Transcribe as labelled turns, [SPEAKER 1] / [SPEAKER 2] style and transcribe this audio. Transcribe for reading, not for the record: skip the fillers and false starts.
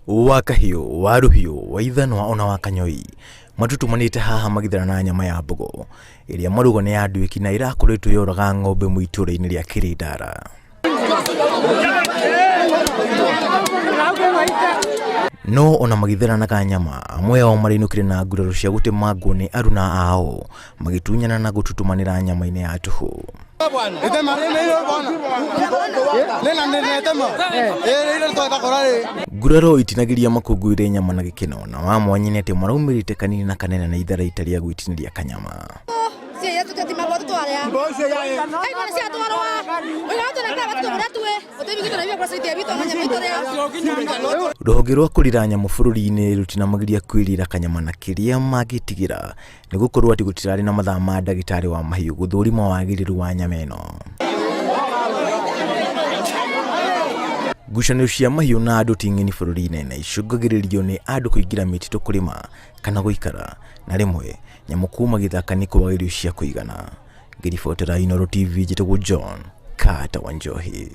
[SPEAKER 1] Wakahiũ, waruhiũ, waithanwa ona wakanyoi matutumanĩte haha magitharana nyama ya mbogo ĩrĩa marugo nĩ andũiki na ĩrakoretwo yoraga ng'ombe mũitũra-inĩ rĩa Kĩrĩndara. No ona magitharanaga nyama, amwe ao marinũkire na nguraro cia gũtemangwo nĩ aruna ao magĩtunyana na gũtutumanĩra nyama-inĩ ya tũhũ. Nguraro itinagĩria makũngũĩre nyama na gĩkeno, na wa mwanya nĩ atĩ maraumĩrĩte kanini na kanene na ithara-ita rĩa gwĩtinĩria kanyama. Rũhonge rwa kũrira nyamũ bũrũri-inĩ rũtinamagĩria kwĩrira kanyama na kĩrĩa mangĩtigĩra nĩ gũkorwo atĩ gũtirarĩ na mathaa ma ndagĩtarĩ wa mahiũ gũthũrima wagĩrĩru wa nyama ĩno. Ngucanio cia mahiũ na andũ ti ng'eni bũrũri-inĩ na icũngagĩrĩrio nĩ andũ kũingĩra mĩtitũ kũrĩma kana gũikara, na rĩmwe nyamũ kuma gĩthaka nĩ kwaga irio cia kũigana. Ngĩribotera Inooro TV, njĩtagwo John Carter Wanjohi.